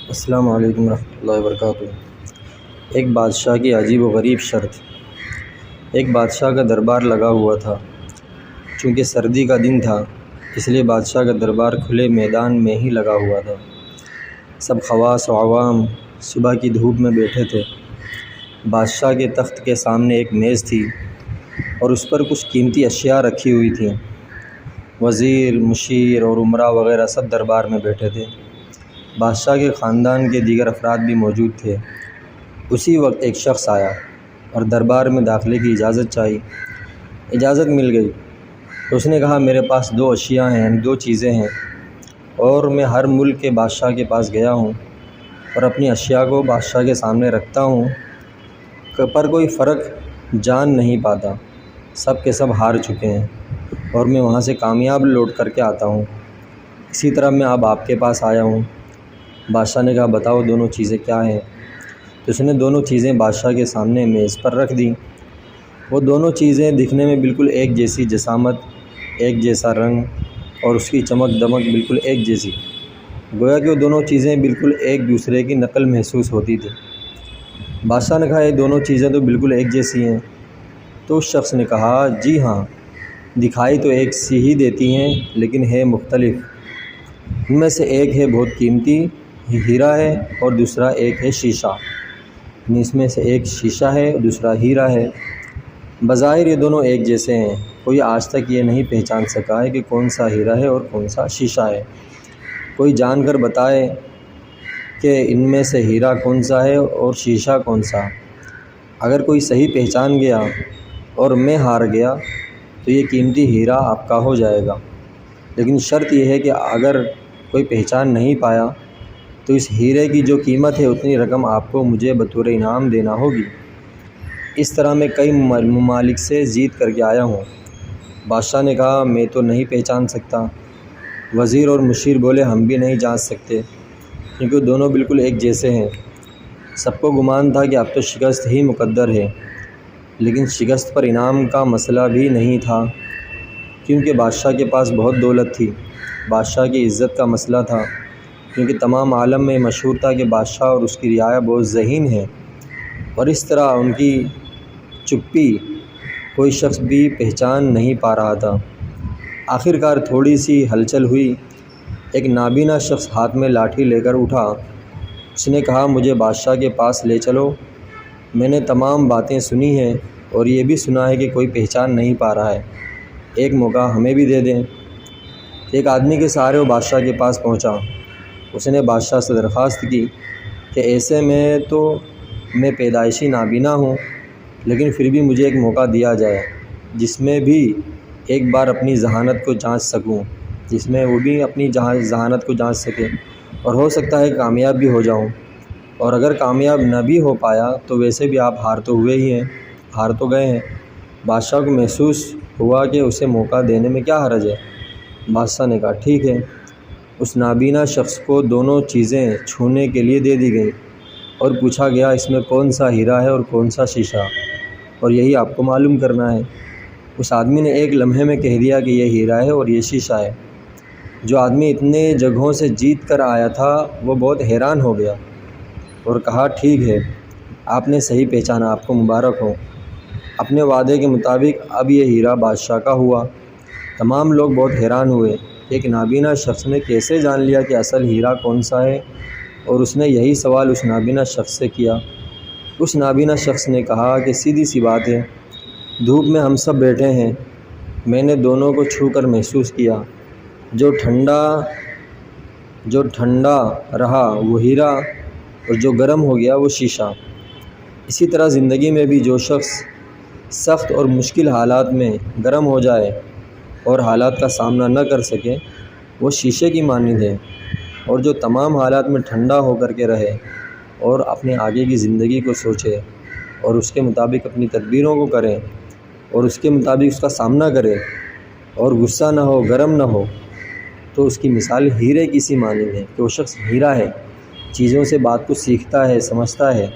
السلام علیکم ورحمۃ اللہ وبرکاتہ۔ ایک بادشاہ کی عجیب و غریب شرط۔ ایک بادشاہ کا دربار لگا ہوا تھا۔ چونکہ سردی کا دن تھا اس لیے بادشاہ کا دربار کھلے میدان میں ہی لگا ہوا تھا۔ سب خواص و عوام صبح کی دھوپ میں بیٹھے تھے۔ بادشاہ کے تخت کے سامنے ایک میز تھی اور اس پر کچھ قیمتی اشیاء رکھی ہوئی تھیں۔ وزیر، مشیر اور امراء وغیرہ سب دربار میں بیٹھے تھے۔ بادشاہ کے خاندان کے دیگر افراد بھی موجود تھے۔ اسی وقت ایک شخص آیا اور دربار میں داخلے کی اجازت چاہی۔ اجازت مل گئی تو اس نے کہا، میرے پاس دو اشیاء ہیں، یعنی دو چیزیں ہیں، اور میں ہر ملک کے بادشاہ کے پاس گیا ہوں اور اپنی اشیاء کو بادشاہ کے سامنے رکھتا ہوں، پر کوئی فرق جان نہیں پاتا۔ سب کے سب ہار چکے ہیں اور میں وہاں سے کامیاب لوٹ کر کے آتا ہوں۔ اسی طرح میں اب آپ کے پاس آیا ہوں۔ بادشاہ نے کہا، بتاؤ دونوں چیزیں کیا ہیں؟ تو اس نے دونوں چیزیں بادشاہ کے سامنے میز پر رکھ دیں۔ وہ دونوں چیزیں دکھنے میں بالکل ایک جیسی جسامت، ایک جیسا رنگ اور اس کی چمک دمک بالکل ایک جیسی، گویا کہ وہ دونوں چیزیں بالکل ایک دوسرے کی نقل محسوس ہوتی تھی۔ بادشاہ نے کہا، یہ دونوں چیزیں تو بالکل ایک جیسی ہیں۔ تو اس شخص نے کہا، جی ہاں، دکھائی تو ایک سی ہی دیتی ہیں لیکن ہے مختلف۔ ان میں سے ایک ہے بہت قیمتی ہیرا ہے اور دوسرا ایک ہے شیشہ۔ اس میں سے ایک شیشہ ہے اور دوسرا ہیرا ہے۔ بظاہر یہ دونوں ایک جیسے ہیں، کوئی آج تک یہ نہیں پہچان سکا ہے کہ کون سا ہیرا ہے اور کون سا شیشہ ہے۔ کوئی جان کر بتائے کہ ان میں سے ہیرا کون سا ہے اور شیشہ کون سا۔ اگر کوئی صحیح پہچان گیا اور میں ہار گیا تو یہ قیمتی ہیرا آپ کا ہو جائے گا، لیکن شرط یہ ہے کہ اگر کوئی پہچان نہیں پایا تو اس ہیرے کی جو قیمت ہے اتنی رقم آپ کو مجھے بطور انعام دینا ہوگی۔ اس طرح میں کئی ممالک سے جیت کر کے آیا ہوں۔ بادشاہ نے کہا، میں تو نہیں پہچان سکتا۔ وزیر اور مشیر بولے، ہم بھی نہیں جان سکتے کیونکہ دونوں بالکل ایک جیسے ہیں۔ سب کو گمان تھا کہ اب تو شکست ہی مقدر ہے، لیکن شکست پر انعام کا مسئلہ بھی نہیں تھا، کیونکہ بادشاہ کے پاس بہت دولت تھی۔ بادشاہ کی عزت کا مسئلہ تھا، کیونکہ تمام عالم میں مشہور تھا کہ بادشاہ اور اس کی رعایا بہت ذہین ہیں، اور اس طرح ان کی چپی کوئی شخص بھی پہچان نہیں پا رہا تھا۔ آخرکار تھوڑی سی ہلچل ہوئی۔ ایک نابینا شخص ہاتھ میں لاٹھی لے کر اٹھا۔ اس نے کہا، مجھے بادشاہ کے پاس لے چلو، میں نے تمام باتیں سنی ہیں اور یہ بھی سنا ہے کہ کوئی پہچان نہیں پا رہا ہے، ایک موقع ہمیں بھی دے دیں۔ ایک آدمی کے سہارے وہ بادشاہ کے پاس پہنچا۔ اس نے بادشاہ سے درخواست کی کہ ایسے میں تو میں پیدائشی نابینا ہوں، لیکن پھر بھی مجھے ایک موقع دیا جائے جس میں بھی ایک بار اپنی ذہانت کو جانچ سکوں، جس میں وہ بھی اپنی ذہانت کو جانچ سکے، اور ہو سکتا ہے کامیاب بھی ہو جاؤں، اور اگر کامیاب نہ بھی ہو پایا تو ویسے بھی آپ ہار تو ہوئے ہی ہیں، ہار تو گئے ہیں۔ بادشاہ کو محسوس ہوا کہ اسے موقع دینے میں کیا حرج ہے۔ بادشاہ نے کہا، ٹھیک ہے۔ اس نابینا شخص کو دونوں چیزیں چھونے کے لیے دے دی گئیں اور پوچھا گیا، اس میں کون سا ہیرا ہے اور کون سا شیشہ، اور یہی آپ کو معلوم کرنا ہے۔ اس آدمی نے ایک لمحے میں کہہ دیا کہ یہ ہیرا ہے اور یہ شیشہ ہے۔ جو آدمی اتنے جگہوں سے جیت کر آیا تھا وہ بہت حیران ہو گیا اور کہا، ٹھیک ہے، آپ نے صحیح پہچانا، آپ کو مبارک ہو۔ اپنے وعدے کے مطابق اب یہ ہیرا بادشاہ کا ہوا۔ تمام لوگ بہت حیران ہوئے، ایک نابینا شخص نے کیسے جان لیا کہ اصل ہیرا کون سا ہے، اور اس نے یہی سوال اس نابینا شخص سے کیا۔ اس نابینا شخص نے کہا کہ سیدھی سی بات ہے، دھوپ میں ہم سب بیٹھے ہیں، میں نے دونوں کو چھو کر محسوس کیا، جو ٹھنڈا رہا وہ ہیرا اور جو گرم ہو گیا وہ شیشہ۔ اسی طرح زندگی میں بھی جو شخص سخت اور مشکل حالات میں گرم ہو جائے اور حالات کا سامنا نہ کر سکے وہ شیشے کی مانند ہے، اور جو تمام حالات میں ٹھنڈا ہو کر کے رہے اور اپنے آگے کی زندگی کو سوچے اور اس کے مطابق اپنی تدبیروں کو کرے اور اس کے مطابق اس کا سامنا کرے اور غصہ نہ ہو، گرم نہ ہو، تو اس کی مثال ہیرے کی سی مانند ہے کہ وہ شخص ہیرا ہے، چیزوں سے بات کو سیکھتا ہے، سمجھتا ہے،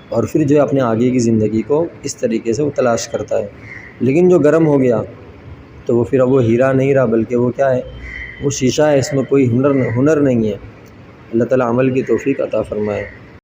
اور پھر جو اپنے آگے کی زندگی کو اس طریقے سے وہ تلاش کرتا ہے۔ لیکن جو گرم ہو گیا تو وہ پھر اب وہ ہیرا نہیں رہا، بلکہ وہ کیا ہے، وہ شیشہ ہے، اس میں کوئی ہنر نہیں ہے۔ اللہ تعالیٰ عمل کی توفیق عطا فرمائے۔